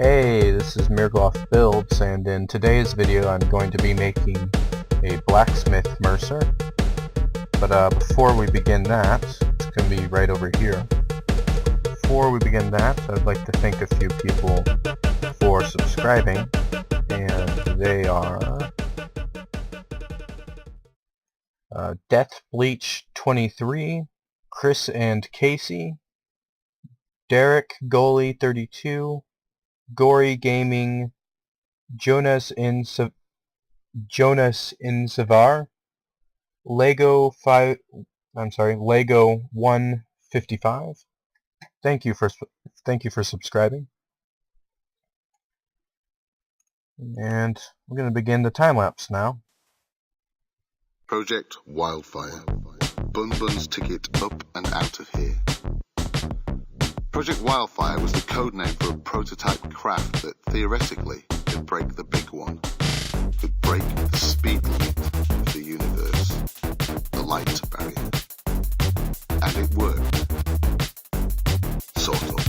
Hey, this is Mirglof Builds, and in today's video I'm going to be making a Blacksmith Mercer. But before we begin that, it's going to be right over here. Before we begin that, I'd like to thank a few people for subscribing, and they are Death Bleach 23, Chris and Casey, Derek Goalie 32, Gory Gaming, Jonas in Savar, Lego 155. Thank you for subscribing. And we're going to begin the time lapse now. Project Wildfire. Bun Bun's ticket up and out of here. Project Wildfire was the code name for a prototype craft that theoretically could break the big one, could break the speed limit of the universe, the light barrier. And it worked. Sort of.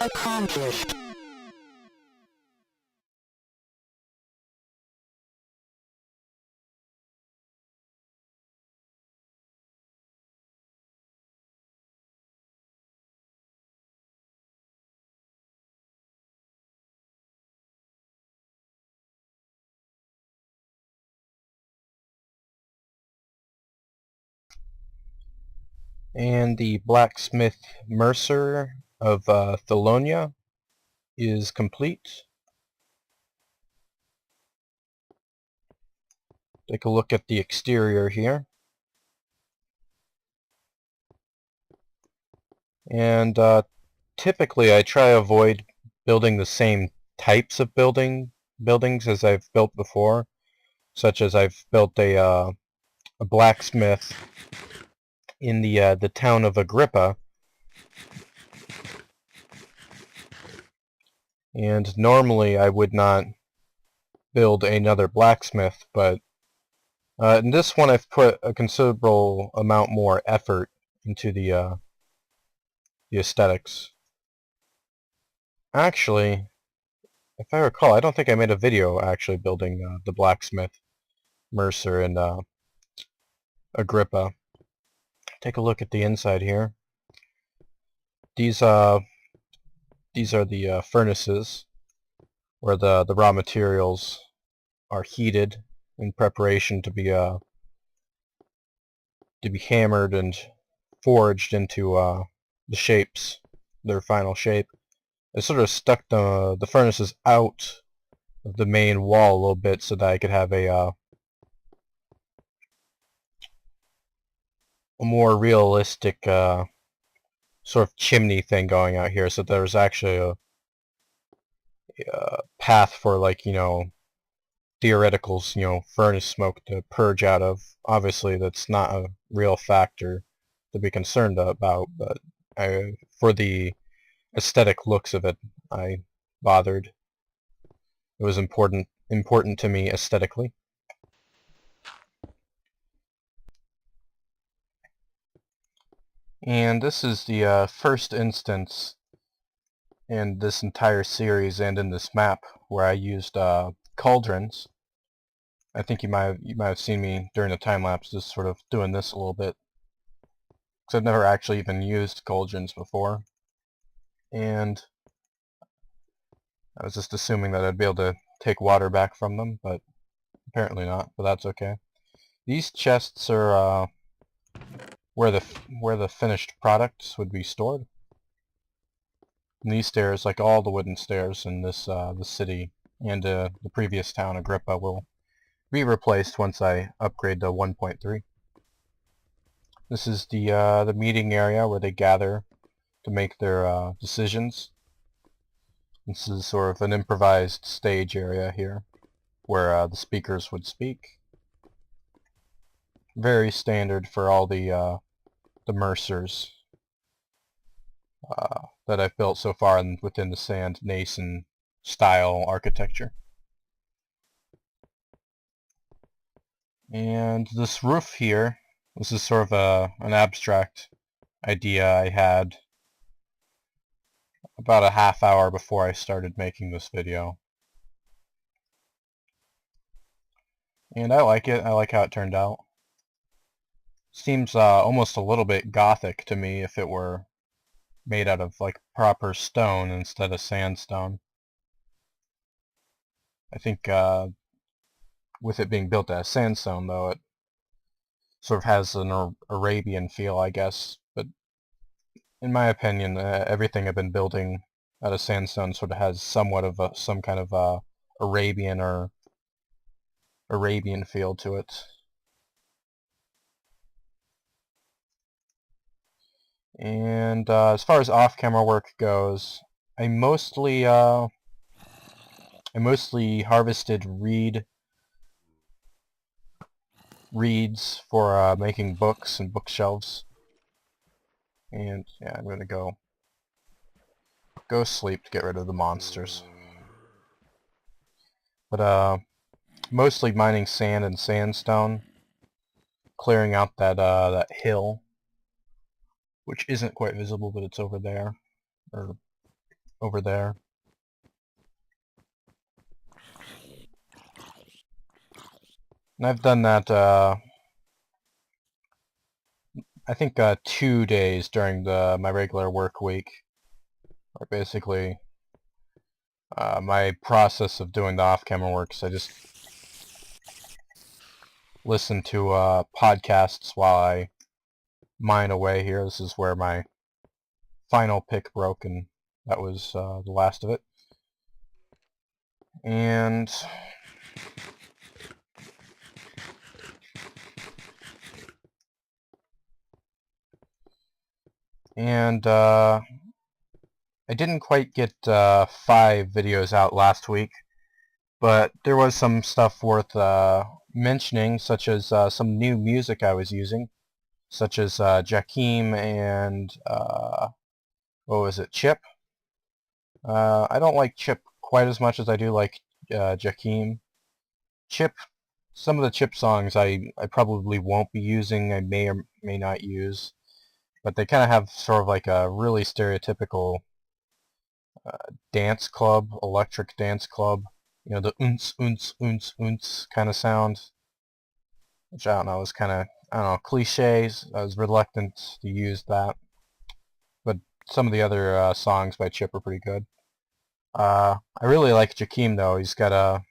Accomplished. And the Blacksmith Mercer of Thellonya is complete. Take a look at the exterior here. And typically I try to avoid building the same types of buildings as I've built before, such as I've built a blacksmith in the town of Agrippa, and normally I would not build another blacksmith, but in this one I've put a considerable amount more effort into the aesthetics. Actually, if I recall, I don't think I made a video actually building the blacksmith Mercer and Agrippa. Take a look at the inside here. These are the furnaces where the raw materials are heated in preparation to be hammered and forged into the shapes, their final shape. I sort of stuck the furnaces out of the main wall a little bit so that I could have a more realistic sort of chimney thing going out here, so there's actually a path for, like, theoretical, furnace smoke to purge out of. Obviously that's not a real factor to be concerned about, but for the aesthetic looks of it, I bothered. It was important to me aesthetically. And this is the first instance in this entire series and in this map where I used cauldrons. I think you might have seen me during the time lapse just sort of doing this a little bit, because I've never actually even used cauldrons before, and I was just assuming that I'd be able to take water back from them, but apparently not. But that's okay. These chests are where the finished products would be stored. And these stairs, like all the wooden stairs in this the city and the previous town, Agrippa, will be replaced once I upgrade to 1.3. This is the meeting area where they gather to make their decisions. This is sort of an improvised stage area here where the speakers would speak. Very standard for all the Mercers that I've built so far within the Sand Nason style architecture. And this roof here, this is sort of an abstract idea I had about a half hour before I started making this video. And I like it. I like how it turned out. Seems almost a little bit gothic to me if it were made out of, like, proper stone instead of sandstone. I think with it being built out of sandstone, though, it sort of has an Arabian feel, I guess. But in my opinion, everything I've been building out of sandstone sort of has somewhat of some kind of Arabian or Arabian feel to it. And as far as off-camera work goes, I mostly harvested reeds for making books and bookshelves. And yeah, I'm gonna go sleep to get rid of the monsters. But mostly mining sand and sandstone, clearing out that hill, which isn't quite visible, but it's over there, or over there. And I've done that, I think 2 days during my regular work week, or basically my process of doing the off-camera work. So I just listen to podcasts while I mine away here. This is where my final pick broke, and that was the last of it. And I didn't quite get 5 videos out last week, but there was some stuff worth mentioning, such as some new music I was using, such as Jakim and what was it, Chip? I don't like Chip quite as much as I do like Jakim. Chip, some of the Chip songs I probably won't be using, I may or may not use, but they kind of have sort of like a really stereotypical dance club, electric dance club, you know, the oonce, oonce, oonce, oonce kind of sound, which I don't know, is kind of, I don't know, cliches. I was reluctant to use that, but some of the other songs by Chip are pretty good. I really like Jakim though. He's got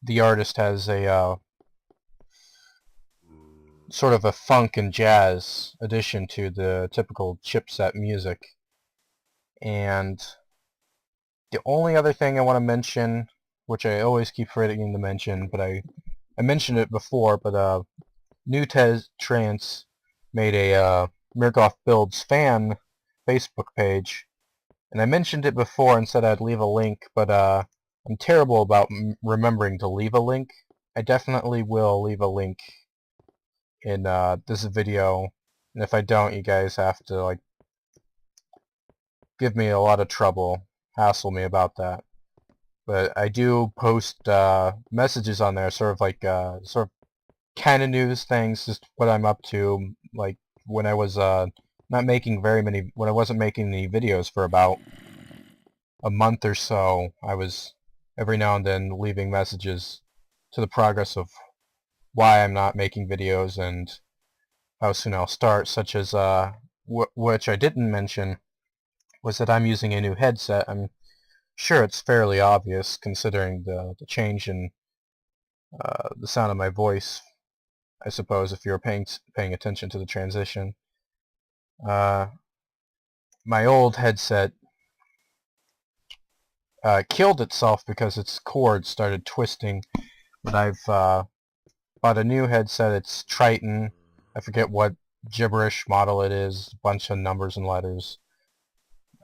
the artist has a sort of a funk and jazz addition to the typical chipset music. And the only other thing I want to mention, which I always keep forgetting to mention, but I mentioned it before, but New Trance made a mirglof Builds fan Facebook page, and I mentioned it before and said I'd leave a link, but I'm terrible about remembering to leave a link. I definitely will leave a link in this video, and if I don't, you guys have to like give me a lot of trouble, hassle me about that. But I do post messages on there, sort of like sort of kind of news things, just what I'm up to. Like when I was not making very many, when I wasn't making any videos for about a month or so, I was every now and then leaving messages to the progress of why I'm not making videos and how soon I'll start, such as which I didn't mention was that I'm using a new headset. I'm sure it's fairly obvious considering the change in the sound of my voice, I suppose, if you're paying attention to the transition. My old headset killed itself because its cord started twisting, but I've bought a new headset. It's Triton. I forget what gibberish model it is, a bunch of numbers and letters.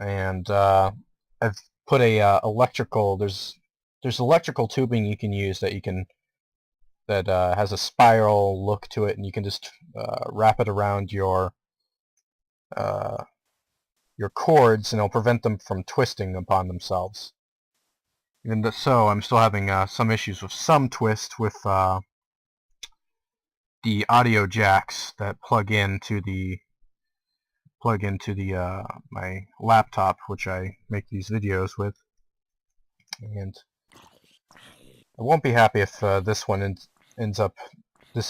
And I've put a electrical, there's electrical tubing you can use that has a spiral look to it, and you can just wrap it around your cords, and it'll prevent them from twisting upon themselves. Even so, I'm still having some issues with some twist with the audio jacks that plug into my laptop, which I make these videos with. And I won't be happy if this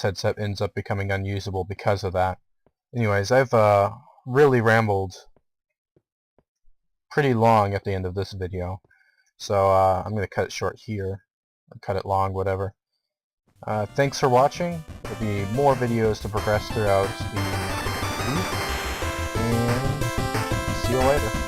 headset ends up becoming unusable because of that. Anyways, I've really rambled pretty long at the end of this video, so I'm going to cut it short here, or cut it long, whatever. Thanks for watching. There'll be more videos to progress throughout the week, and see you later.